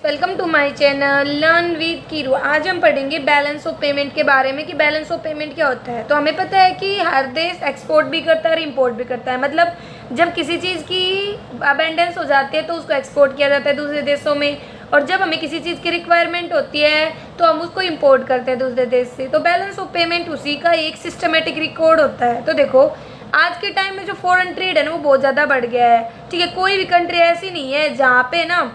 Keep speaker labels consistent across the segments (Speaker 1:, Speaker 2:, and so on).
Speaker 1: Welcome to my channel learn with Keeru. आज हम पढ़ेंगे बैलेंस ऑफ पेमेंट के बारे में कि बैलेंस ऑफ पेमेंट क्या होता है। तो हमें पता है कि हर देश एक्सपोर्ट भी करता है और इंपोर्ट भी करता है। मतलब जब किसी चीज़ की अबेंडेंस हो जाती है तो उसको एक्सपोर्ट किया जाता है दूसरे देशों में, और जब हमें किसी चीज़ की रिक्वायरमेंट होती है तो हम उसको इम्पोर्ट करते हैं दूसरे देश से। तो बैलेंस ऑफ पेमेंट उसी का एक सिस्टमेटिक रिकॉर्ड होता है। तो देखो आज के टाइम में जो फॉरेन ट्रेड है ना वो बहुत ज़्यादा बढ़ गया है। ठीक है, कोई भी कंट्री ऐसी नहीं है जहाँ पे ना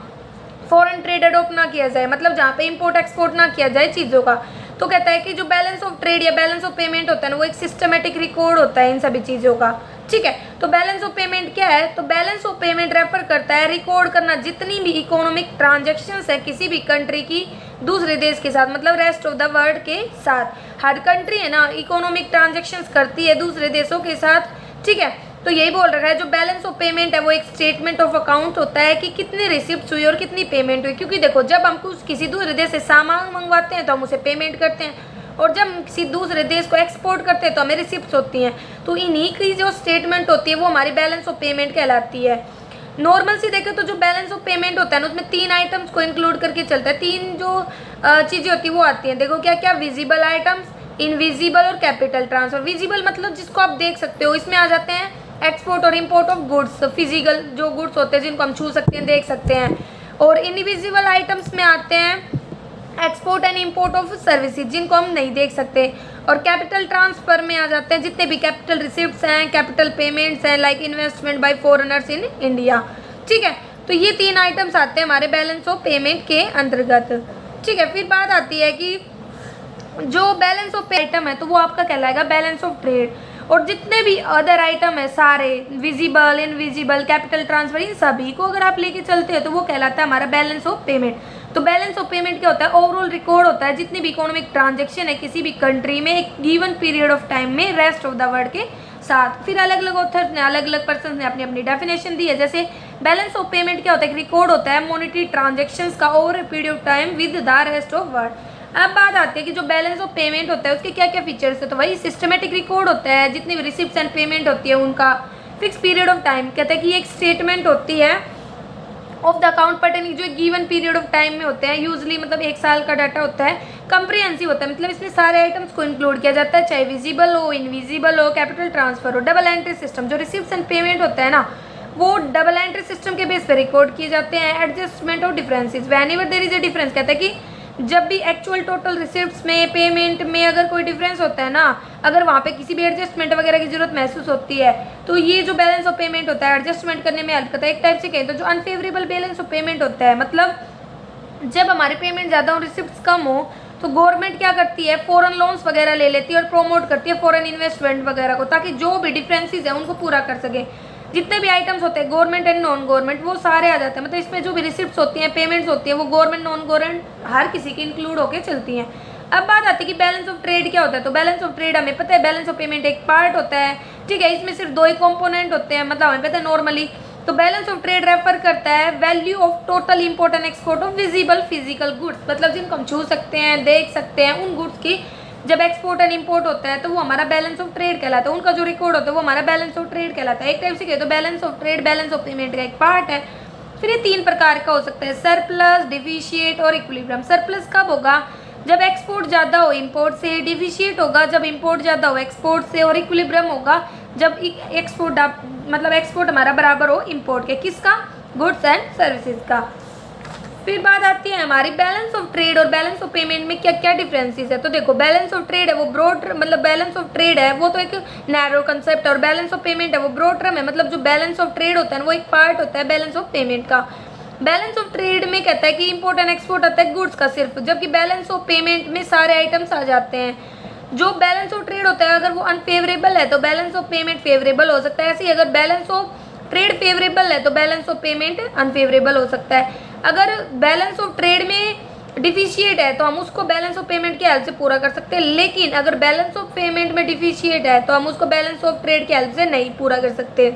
Speaker 1: फॉरेन ट्रेड अडोप्ट ना किया जाए, मतलब जहाँ पे इंपोर्ट एक्सपोर्ट ना किया जाए चीज़ों का। तो कहता है कि जो बैलेंस ऑफ ट्रेड या बैलेंस ऑफ पेमेंट होता है ना वो एक सिस्टमेटिक रिकॉर्ड होता है इन सभी चीज़ों का। ठीक है, तो बैलेंस ऑफ पेमेंट क्या है? तो बैलेंस ऑफ पेमेंट रेफर करता है रिकॉर्ड करना जितनी भी इकोनॉमिक ट्रांजेक्शन्स है किसी भी कंट्री की दूसरे देश के साथ, मतलब रेस्ट ऑफ द वर्ल्ड के साथ। हर कंट्री है ना इकोनॉमिक ट्रांजेक्शन्स करती है दूसरे देशों के साथ। ठीक है, तो यही बोल रखा है जो बैलेंस ऑफ पेमेंट है वो एक स्टेटमेंट ऑफ अकाउंट होता है कि कितनी रिसिप्ट हुई और कितनी पेमेंट हुई। क्योंकि देखो जब हम किसी दूसरे देश से सामान मंगवाते हैं तो हम उसे पेमेंट करते हैं, और जब हम किसी दूसरे देश को एक्सपोर्ट करते हैं तो हमें रिसिप्ट होती हैं। तो इन्हीं की जो स्टेटमेंट होती है वो हमारी बैलेंस ऑफ पेमेंट कहलाती है। नॉर्मल सी देखें तो जो बैलेंस ऑफ पेमेंट होता है ना उसमें 3 आइटम्स को इंक्लूड करके चलता है। 3 जो चीज़ें होती है वो आती हैं। देखो क्या क्या, विजिबल आइटम्स, इनविजिबल और कैपिटल ट्रांसफर। विजिबल मतलब जिसको आप देख सकते हो, इसमें आ जाते हैं एक्सपोर्ट और इंपोर्ट ऑफ गुड्स, फिजिकल जो गुड्स होते हैं जिनको हम छू सकते हैं, देख सकते हैं। और इनविजिबल आइटम्स में आते हैं export and import of services जिनको हम नहीं देख सकते। और कैपिटल ट्रांसफर में आ जाते हैं जितने भी कैपिटल रिसिप्ट्स हैं, कैपिटल पेमेंट्स हैं, like investment by foreigners in India. ठीक है, तो ये 3 आइटम्स आते हैं हमारे बैलेंस ऑफ पेमेंट के अंतर्गत। ठीक है, फिर बात आती है कि जो बैलेंस ऑफ आइटम है तो वो आपका कहलाएगा बैलेंस ऑफ ट्रेड। और जितने भी अदर आइटम है सारे, विजिबल, इनविजिबल, कैपिटल ट्रांसफर, इन सभी को अगर आप लेके चलते हो तो वो कहलाता है हमारा बैलेंस ऑफ पेमेंट। तो बैलेंस ऑफ पेमेंट क्या होता है? ओवरऑल रिकॉर्ड होता है जितनी भी इकोनॉमिक ट्रांजेक्शन है किसी भी कंट्री में एक गिवन पीरियड ऑफ टाइम में रेस्ट ऑफ द वर्ल्ड के साथ। फिर अलग अलग ऑथर्स ने, अलग अलग पर्सन ने अपनी अपनी डेफिनेशन दी है। जैसे बैलेंस ऑफ पेमेंट क्या होता है? एक रिकॉर्ड होता है मॉनेटरी ट्रांजेक्शन्स का over a period of time with the rest of world. अब बात आती है कि जो बैलेंस ऑफ पेमेंट होता है उसके क्या क्या फीचर्स है। तो वही सिस्टमेटिक रिकॉर्ड होता है जितनी भी रिसिप्ट्स एंड पेमेंट होती है उनका फिक्स पीरियड ऑफ टाइम। कहते हैं कि एक स्टेटमेंट होती है ऑफ द अकाउंट पर्टेनिंग जो एक गिवन पीरियड ऑफ टाइम में होते हैं। यूजली मतलब 1 साल का डाटा होता है। कंप्रिहेंसिव होता है, मतलब इसमें सारे आइटम्स को इंक्लूड किया जाता है, चाहे विजिबल हो, इनविजिबल हो, कैपिटल ट्रांसफर हो। डबल एंट्री सिस्टम, जो रिसिप्ट्स एंड पेमेंट होता है ना वो डबल एंट्री सिस्टम के बेस पर रिकॉर्ड किए जाते हैं। Adjustment of differences whenever there is a difference, कहता है कि जब भी एक्चुअल टोटल रिसिप्ट्स में, पेमेंट में अगर कोई डिफरेंस होता है ना, अगर वहाँ पे किसी भी एडजस्टमेंट वगैरह की जरूरत महसूस होती है तो ये जो बैलेंस ऑफ पेमेंट होता है एडजस्टमेंट करने में हेल्प करता है। एक टाइप से कहें तो जो अनफेवरेबल बैलेंस ऑफ पेमेंट होता है, मतलब जब हमारे पेमेंट ज़्यादा हो, रिसिप्ट्स कम हो, तो गवर्नमेंट क्या करती है, फॉरेन लोन्स वगैरह ले लेती है और प्रोमोट करती है फॉरेन इन्वेस्टमेंट वगैरह को, ताकि जो भी डिफरेंसेस है उनको पूरा कर सके। जितने भी आइटम्स होते हैं गवर्नमेंट एंड नॉन गवर्नमेंट वो सारे आ जाते हैं। मतलब इसमें जो भी रिसिप्ट्स होती हैं, पेमेंट्स होती हैं, वो गवर्नमेंट नॉन गवर्नमेंट हर किसी की इंक्लूड होकर चलती हैं। अब बात आती है कि बैलेंस ऑफ ट्रेड क्या होता है। तो बैलेंस ऑफ ट्रेड हमें पता है बैलेंस ऑफ पेमेंट एक पार्ट होता है। ठीक है, इसमें सिर्फ 2 ही कॉम्पोनेंट होते हैं, मतलब हमें पता है नॉर्मली। तो बैलेंस ऑफ ट्रेड रेफर करता है value of total import and export of visible physical goods, मतलब जिनको हम छू सकते हैं, देख सकते हैं, उन गुड्स की जब एक्सपोर्ट एंड इंपोर्ट होता है तो वो हमारा बैलेंस ऑफ ट्रेड कहलाता है। उनका जो रिकॉर्ड होता है वो हमारा बैलेंस ऑफ ट्रेड कहलाता है। एक टाइप से कहे तो balance of trade balance of payment का एक पार्ट है। फिर ये 3 प्रकार का हो सकता है, सरप्लस, डिफिशिएट और इक्विलिब्रियम। सरप्लस कब होगा? जब एक्सपोर्ट ज़्यादा हो इंपोर्ट से। डिफिशिएट होगा जब इंपोर्ट ज़्यादा हो एक्सपोर्ट से। और इक्विलिब्रियम होगा जब एक्सपोर्ट मतलब एक्सपोर्ट हमारा बराबर हो इंपोर्ट के। किसका? गुड्स एंड सर्विसेज का। फिर बात आती है हमारी बैलेंस ऑफ ट्रेड और बैलेंस ऑफ पेमेंट में क्या क्या डिफरेंसेस है। तो देखो बैलेंस ऑफ ट्रेड है वो ब्रॉड, मतलब बैलेंस ऑफ ट्रेड है वो तो एक नैरो कंसेप्ट है, और बैलेंस ऑफ पेमेंट है वो ब्रॉड टर्म है। मतलब जो बैलेंस ऑफ ट्रेड होता है वो एक पार्ट होता है बैलेंस ऑफ पेमेंट का। बैलेंस ऑफ ट्रेड में कहता है कि इंपोर्ट एंड एक्सपोर्ट आता है गुड्स का सिर्फ, जबकि बैलेंस ऑफ पेमेंट में सारे आइटम्स आ जाते हैं। जो बैलेंस ऑफ ट्रेड होता है अगर वो अनफेवरेबल है तो बैलेंस ऑफ पेमेंट फेवरेबल हो सकता है। ऐसे ही अगर बैलेंस ऑफ ट्रेड फेवरेबल है तो बैलेंस ऑफ पेमेंट अनफेवरेबल हो सकता है। अगर बैलेंस ऑफ ट्रेड में डिफिशिएट है तो हम उसको बैलेंस ऑफ पेमेंट के हेल्प से पूरा कर सकते हैं, लेकिन अगर बैलेंस ऑफ पेमेंट में डिफिशिएट है तो हम उसको बैलेंस ऑफ ट्रेड के हेल्प से नहीं पूरा कर सकते।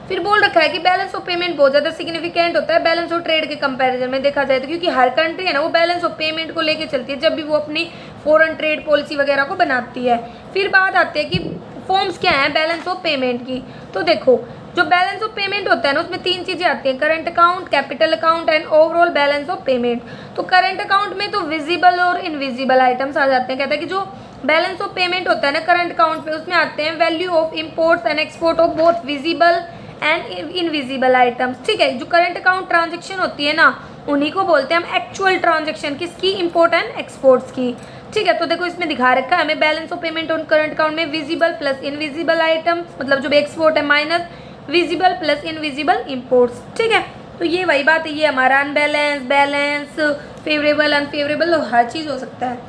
Speaker 1: फिर बोल रखा है कि बैलेंस ऑफ पेमेंट बहुत ज़्यादा सिग्निफिकेंट होता है बैलेंस ऑफ ट्रेड के कंपैरिजन में देखा जाए तो, क्योंकि हर कंट्री है ना वो बैलेंस ऑफ पेमेंट को लेके चलती है जब भी वो अपनी फॉरेन ट्रेड पॉलिसी वगैरह को बनाती है। फिर बात आती है कि फॉर्म्स क्या हैं बैलेंस ऑफ पेमेंट की। तो देखो जो बैलेंस ऑफ पेमेंट होता है ना उसमें 3 चीज़ें आती हैं, current account, capital account and overall balance of payment. तो करंट अकाउंट में तो विजिबल और इनविजिबल आइटम्स आ जाते हैं। कहता है कि जो बैलेंस ऑफ पेमेंट होता है ना करंट अकाउंट पे, उसमें आते हैं value of imports and export of both visible and invisible items. ठीक है, जो करंट अकाउंट ट्रांजेक्शन होती है ना उन्हीं को बोलते हैं हम एक्चुअल ट्रांजेक्शन, किसकी, इम्पोर्ट एंड एक्सपोर्ट्स की। ठीक है, तो देखो इसमें दिखा रखा है हमें balance of payment on current account में विजिबल प्लस इनविजिबल आइटम्स, मतलब जो भी एक्सपोर्ट है minus visible plus invisible imports. ठीक है, तो ये वही बात है, ये हमारा अनबैलेंस, बैलेंस, फेवरेबल, अनफेवरेबल हर चीज़ हो सकता है।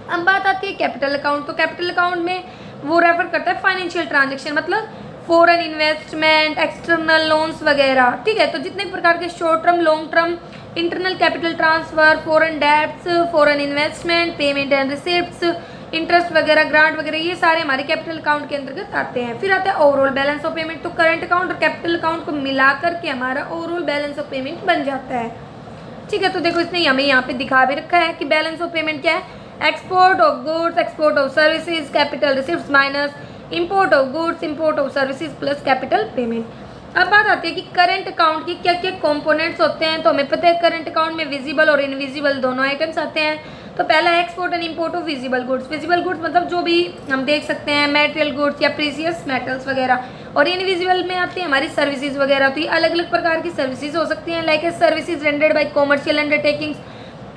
Speaker 1: अब बात आती है कैपिटल अकाउंट। तो कैपिटल अकाउंट में वो रेफर करता है फाइनेंशियल ट्रांजेक्शन, मतलब फॉरेन इन्वेस्टमेंट, एक्सटर्नल लोन्स वगैरह। ठीक है, तो जितने प्रकार के short term, long term, internal capital transfer, foreign debts, foreign investment, payment and receipts, interest वगैरह, ग्रांट वगैरह, ये सारे हमारे कैपिटल अकाउंट के अंतर्गत आते हैं। फिर आता है ओवरऑल बैलेंस ऑफ पेमेंट। तो करंट अकाउंट और कैपिटल अकाउंट को मिला करके हमारा ओवरऑल बैलेंस ऑफ पेमेंट बन जाता है। ठीक है, तो देखो इसने हमें यहाँ पे दिखा भी रखा है कि बैलेंस ऑफ पेमेंट क्या है, export of goods, export of services, capital receipts minus import of goods, import of services plus capital payment. अब बात आती है कि करंट अकाउंट की क्या क्या कंपोनेंट्स होते हैं। तो हमें पता है करंट अकाउंट में विजिबल और इनविजिबल दोनों आइटम्स आते हैं। तो पहला है export and import of visible goods. Visible goods मतलब जो भी हम देख सकते हैं, मेटेरियल गुड्स या प्रीसियस मेटल्स वगैरह, और इनविजिबल में आती है हमारी सर्विसेज वगैरह। तो ये अलग अलग प्रकार की सर्विसेज हो सकती हैं, like services rendered by commercial undertakings,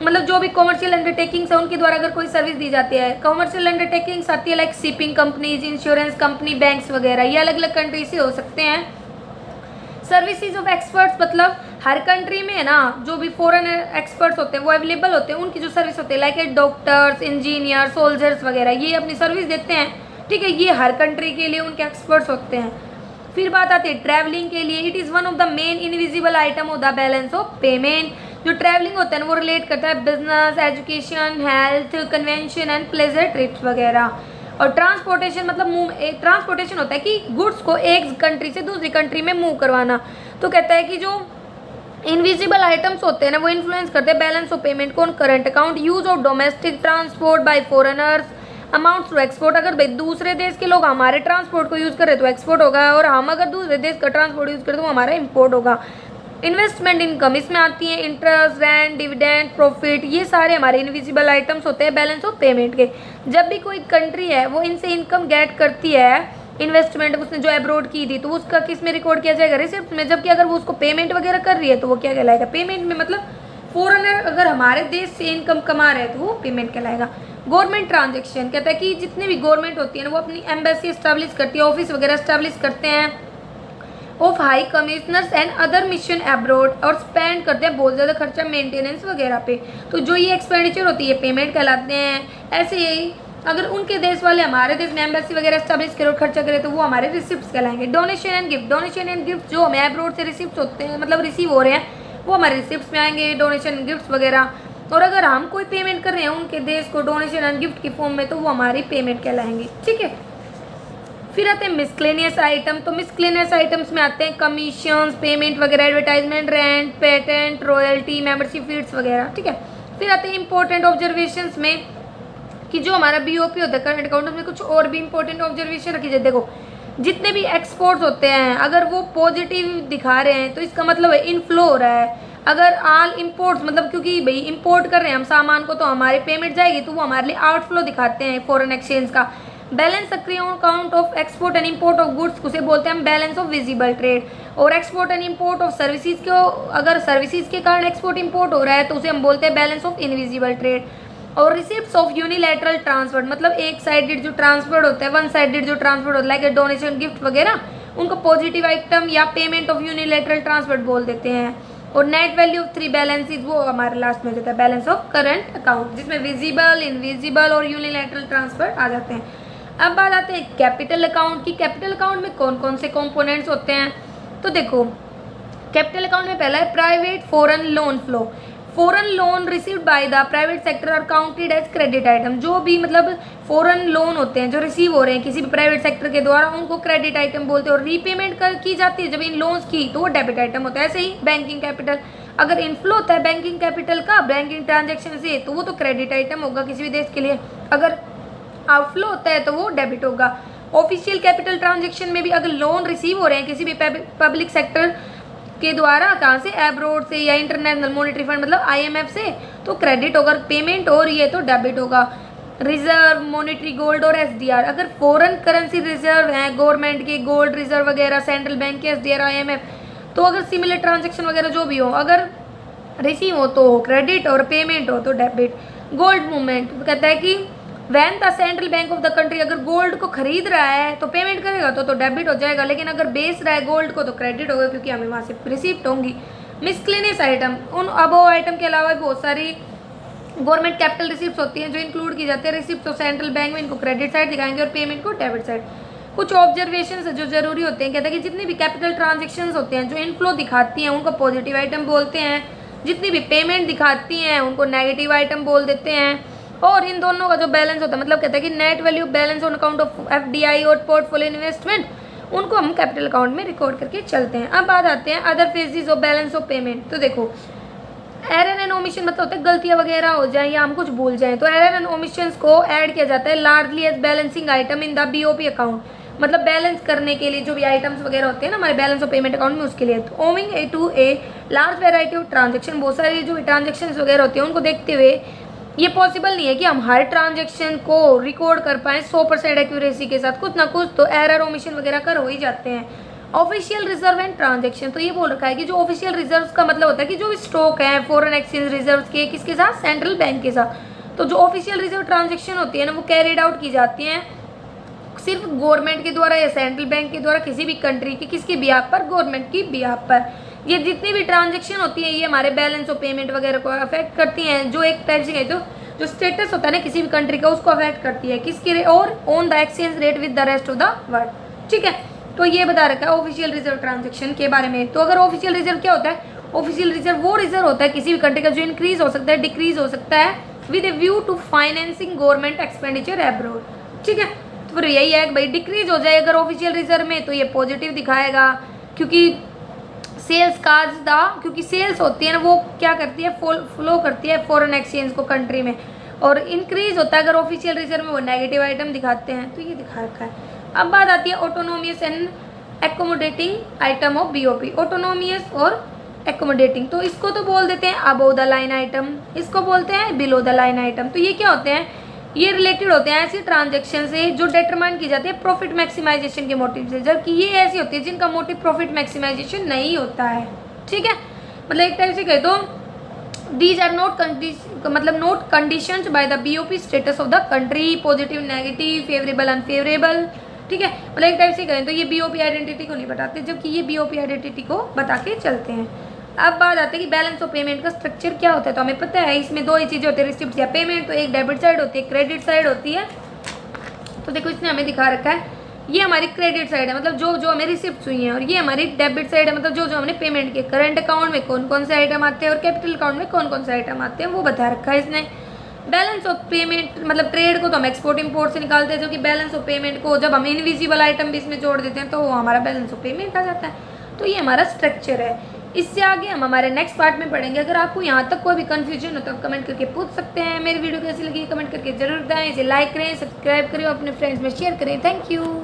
Speaker 1: मतलब जो भी कॉमर्शियल अंडरटेकिंग्स है उनके द्वारा अगर कोई सर्विस दी जाती है। कॉमर्शियल अंडरटेकिंग्स आती है like shipping companies, insurance company, banks वगैरह, ये अलग अलग कंट्री से हो सकते हैं। सर्विसेज ऑफ एक्सपर्ट्स, मतलब हर कंट्री में है ना जो भी फॉरेन एक्सपर्ट्स होते हैं वो अवेलेबल होते हैं, उनकी जो सर्विस होती है लाइक डॉक्टर्स, इंजीनियर, सोल्जर्स वगैरह, ये अपनी सर्विस देते हैं। ठीक है, ये हर कंट्री के लिए उनके एक्सपर्ट्स होते हैं। फिर बात आती है ट्रैवलिंग के लिए। It is one of the main invisible item of the balance of payment. जो ट्रैवलिंग होता है ना वो रिलेट करता है business, education, health, convention and pleasure trips वगैरह। और ट्रांसपोर्टेशन मतलब मूव, ट्रांसपोर्टेशन होता है कि गुड्स को एक कंट्री से दूसरी कंट्री में मूव करवाना। तो कहता है कि जो इनविजिबल आइटम्स होते हैं ना वो इन्फ्लुएंस करते हैं बैलेंस ऑफ पेमेंट को। Current account, use of domestic transport by foreigners amounts to export. अगर भाई दूसरे देश के लोग हमारे ट्रांसपोर्ट को यूज़ करें तो एक्सपोर्ट होगा, और हम अगर दूसरे देश का ट्रांसपोर्ट यूज़ करें तो वो हमारा इम्पोर्ट होगा। इन्वेस्टमेंट इनकम इसमें आती है, इंटरेस्ट, रेंट, डिविडेंड, प्रॉफिट, ये सारे हमारे इनविजिबल आइटम्स होते हैं बैलेंस ऑफ पेमेंट के। जब भी कोई कंट्री है वो इनसे इनकम गेट करती है, इन्वेस्टमेंट उसने जो अब्रॉड की थी तो उसका किस में रिकॉर्ड किया जाएगा, रिसिप्ट में। जबकि अगर वो उसको पेमेंट वगैरह कर रही है तो वो क्या कहलाएगा, पेमेंट में। मतलब फॉरेनर अगर हमारे देश से इनकम कमा रहे हैं तो वो पेमेंट कहलाएगा। गवर्नमेंट ट्रांजेक्शन कहता है कि जितने भी गवर्नमेंट होती है ना वो अपनी एम्बेसी इस्टेब्लिश करती है, ऑफिस वगैरह इस्टेब्लिश करते हैं of high commissioners and other mission abroad, और स्पेंड करते हैं बहुत ज़्यादा खर्चा मेंटेनेंस वगैरह पे। तो जो ये एक्सपेंडिचर होती है पेमेंट कहलाते हैं। ऐसे ही अगर उनके देश वाले हमारे देश में एम्बेसी वगैरह स्टैब्लिश करो, खर्चा करें, तो वो हमारे रिसिप्ट्स कहलाएंगे। Donation and gift, donation and gift जो हमें अब्रॉड से रिसिप्ट्स होते हैं, मतलब रिसीव हो रहे हैं, वो हमारे रिसिप्ट्स में आएंगे, डोनेशन एंड गिफ्ट्स वगैरह। और अगर हम कोई पेमेंट कर रहे हैं उनके देश को डोनेशन एंड गिफ्ट की फॉर्म में, तो वो हमारी पेमेंट कहलाएंगे। ठीक है, फिर आते हैं मिसक्लेनियस आइटम। तो मिसक्लेनियस आइटम्स में आते हैं कमीशंस, पेमेंट वगैरह, advertisement, rent, patent, royalty, membership fees वगैरह। ठीक है, फिर आते हैं इंपॉर्टेंट ऑब्जर्वेशंस में कि जो हमारा बीओपी होता है करंट अकाउंट में कुछ और भी इंपॉर्टेंट ऑब्जर्वेशन रखी जाए। देखो जितने भी एक्सपोर्ट्स होते हैं अगर वो पॉजिटिव दिखा रहे हैं तो इसका मतलब है इनफ्लो हो रहा है। अगर ऑल इंपोर्ट्स मतलब क्योंकि भाई इंपोर्ट कर रहे हैं हम सामान को तो हमारी पेमेंट जाएगी, तो वो हमारे लिए आउटफ्लो दिखाते हैं फॉरेन एक्सचेंज का। Balance account of export and import of goods उसे बोलते हैं हम बैलेंस ऑफ विजिबल ट्रेड। और export and import of services को, अगर सर्विसेज के कारण एक्सपोर्ट इंपोर्ट हो रहा है तो उसे हम बोलते हैं बैलेंस ऑफ इनविजिबल ट्रेड। और रिसिप्ट्स ऑफ यूनिलैटरल ट्रांसफर मतलब एक साइडेड जो ट्रांसफर होता है, वन साइडेड जो ट्रांसफर होता है लाइक डोनेशन, गिफ्ट वगैरह, उनको पॉजिटिव आइटम या पेमेंट ऑफ यूनिलैटरल ट्रांसफर बोल देते हैं। और नेट वैल्यू ऑफ 3 बैलेंसेज वो हमारे लास्ट में जाता है बैलेंस ऑफ करंट अकाउंट, जिसमें विजिबल, इनविजिबल और यूनिलैटरल ट्रांसफर आ जाते हैं। अब बात आते हैं कैपिटल अकाउंट की। कैपिटल अकाउंट में कौन कौन से कंपोनेंट्स होते हैं, तो देखो कैपिटल अकाउंट में पहला है private foreign loan flow. Foreign loan received by the private sector are counted as credit item. जो भी मतलब फॉरेन लोन होते हैं जो रिसीव हो रहे हैं किसी भी प्राइवेट सेक्टर के द्वारा, उनको क्रेडिट आइटम बोलते हैं। और रीपेमेंट की जाती है जब इन लोन्स की, तो वो डेबिट आइटम होता है। ऐसे ही बैंकिंग कैपिटल, अगर इनफ्लो होता है बैंकिंग कैपिटल का बैंकिंग ट्रांजेक्शन से, तो वो तो क्रेडिट आइटम होगा किसी भी देश के लिए। अगर आउटफ्लो होता है तो वो डेबिट होगा। ऑफिशियल कैपिटल ट्रांजेक्शन में भी अगर लोन रिसीव हो रहे हैं किसी भी पब्लिक सेक्टर के द्वारा, कहाँ से, एब्रोड से या इंटरनेशनल मॉनेटरी फंड मतलब IMF से, तो क्रेडिट होगा, पेमेंट हो रही है तो डेबिट होगा। रिजर्व, मॉनेटरी, गोल्ड और SDR, अगर फॉरेन करेंसी रिजर्व हैं गवर्नमेंट के, गोल्ड रिजर्व वगैरह, सेंट्रल बैंक के SDR, IMF, तो अगर सिमिलर ट्रांजेक्शन वगैरह जो भी हो, अगर रिसीव हो तो क्रेडिट और पेमेंट हो तो डेबिट। गोल्ड मूवमेंट कहता है कि when the central bank of the country, अगर गोल्ड को खरीद रहा है तो पेमेंट करेगा तो डेबिट हो जाएगा, लेकिन अगर बेच रहा है गोल्ड को तो क्रेडिट होगा क्योंकि हमें वहाँ से रिसिप्ट होंगी। मिसक्लेनियस आइटम, उन अबव आइटम के अलावा भी बहुत सारी गवर्नमेंट कैपिटल रिसिप्ट होती हैं जो इंक्लूड की जाती है। रिसिप्ट तो सेंट्रल बैंक में इनको क्रेडिट साइड दिखाएंगे और पेमेंट को डेबिट साइड। कुछ ऑब्जर्वेशन जो जरूरी होते हैं, कहते हैं कि जितनी भी कैपिटल ट्रांजेक्शन्स होते हैं जो इनफ्लो दिखाती हैं उनको पॉजिटिव आइटम बोलते हैं, जितनी भी पेमेंट दिखाती हैं उनको नेगेटिव आइटम बोल देते हैं। और इन दोनों का जो बैलेंस होता है, मतलब कहता है कि net value balance on account of FDI और पोर्टफोलियो इन्वेस्टमेंट, उनको हम कैपिटल अकाउंट में रिकॉर्ड करके चलते हैं। अब बात आते हैं other phases of balance of payment. तो देखो एरर एंड ओमिशन मतलब होता है गलतियां वगैरह हो जाएं या हम कुछ भूल जाएं, तो एरर एंड ओमिशंस को ऐड किया जाता है largely as balancing item in the BOP account, मतलब बैलेंस करने के लिए जो भी आइटम्स वगैरह होते हैं ना हमारे बैलेंस ऑफ पेमेंट अकाउंट में, उसके लिए। तो owing to a large variety of transaction, बहुत सारी जो ट्रांजेक्शन वगैरह होते हैं उनको देखते हुए ये पॉसिबल नहीं है कि हम हर ट्रांजेक्शन को रिकॉर्ड कर पाएँ 100% एक्यूरेसी के साथ, कुछ ना कुछ तो एरर ओमिशन वगैरह कर हो ही जाते हैं। ऑफिशियल रिजर्व एंड ट्रांजेक्शन, तो ये बोल रखा है कि जो ऑफिशियल रिजर्व का मतलब होता है कि जो भी स्टॉक है फॉरेन एक्सचेंज रिजर्व के, किसके साथ, सेंट्रल बैंक के साथ। तो जो ऑफिशियल रिजर्व ट्रांजेक्शन होती है ना वो कैरिड आउट की जाती हैं सिर्फ गवर्नमेंट के द्वारा या सेंट्रल बैंक के द्वारा किसी भी कंट्री की, किसकी बिहाफ पर, गवर्नमेंट की बिहाफ पर। ये जितनी भी ट्रांजेक्शन होती है ये हमारे बैलेंस ऑफ पेमेंट वगैरह को अफेक्ट करती हैं, जो एक टाइप से कहे तो जो स्टेटस होता है ना किसी भी कंट्री का उसको अफेक्ट करती है, किसकी, और on the exchange rate with the rest of the world. ठीक है, तो ये बता रखा है ऑफिशियल रिजर्व ट्रांजेक्शन के बारे में। तो अगर ऑफिशियल रिजर्व क्या होता है, ऑफिशियल रिजर्व वो रिजर्व होता है किसी भी कंट्री का जो इंक्रीज हो सकता है, डिक्रीज हो सकता है with a view to financing government expenditure abroad. ठीक है, तो फिर यही है कि भाई डिक्रीज हो जाए अगर ऑफिशियल रिजर्व में तो ये पॉजिटिव दिखाएगा, क्योंकि सेल्स क्योंकि सेल्स होती है ना वो क्या करती है, फ्लो करती है फॉरेन एक्सचेंज को कंट्री में, और इंक्रीज होता है अगर ऑफिशियल रिजर्व में वो नेगेटिव आइटम दिखाते हैं, तो ये दिखा रखा है। अब बात आती है autonomous and accommodating item of BOP। Autonomous और एकोमोडेटिंग, तो इसको तो बोल देते हैं अबव द लाइन आइटम, इसको बोलते हैं बिलो द लाइन आइटम। तो ये क्या होते हैं, ये रिलेटेड होते हैं ऐसी ट्रांजेक्शन से जो डिटरमाइन की जाती है प्रॉफिट मैक्सिमाइजेशन के मोटिव से, जबकि ये ऐसी होती है जिनका मोटिव प्रॉफिट मैक्सिमाइजेशन नहीं होता है। ठीक है, मतलब एक टाइप से कहे तो these are not conditions by the BOP status of the country, positive, negative, favourable, unfavourable. ठीक है, मतलब एक टाइप से कहें तो ये BOP आइडेंटिटी को नहीं बताते, जबकि ये BOP आइडेंटिटी को बता के चलते हैं। अब बात आती है कि बैलेंस ऑफ पेमेंट का स्ट्रक्चर क्या होता है। तो हमें पता है इसमें दो ही चीज़ें होती है, रिसिप्ट या पेमेंट। तो एक डेबिट साइड होती है, क्रेडिट साइड होती है। तो देखो इसने हमें दिखा रखा है, ये हमारी क्रेडिट साइड है, मतलब जो जो हमें रिसिप्ट हुई हैं, और ये हमारी डेबिट साइड है, मतलब जो जो हमने पेमेंट किए। करंट अकाउंट में कौन कौन से आइटम आते हैं और कैपिटल अकाउंट में कौन कौन से आइटम आते हैं वो बता रखा है इसने। बैलेंस ऑफ पेमेंट मतलब ट्रेड को तो हम एक्सपोर्ट इंपोर्ट से निकालते हैं, जो कि बैलेंस ऑफ पेमेंट को जब हम इनविजिबल आइटम भी इसमें जोड़ देते हैं तो वो हमारा बैलेंस ऑफ पेमेंट आ जाता है। तो ये हमारा स्ट्रक्चर है। इससे आगे हम हमारे नेक्स्ट पार्ट में पढ़ेंगे। अगर आपको यहाँ तक कोई भी कंफ्यूजन हो तो आप कमेंट करके पूछ सकते हैं। मेरी वीडियो कैसी लगी कमेंट करके जरूर बताएं। इसे लाइक करें, सब्सक्राइब करें, अपने फ्रेंड्स में शेयर करें। Thank you.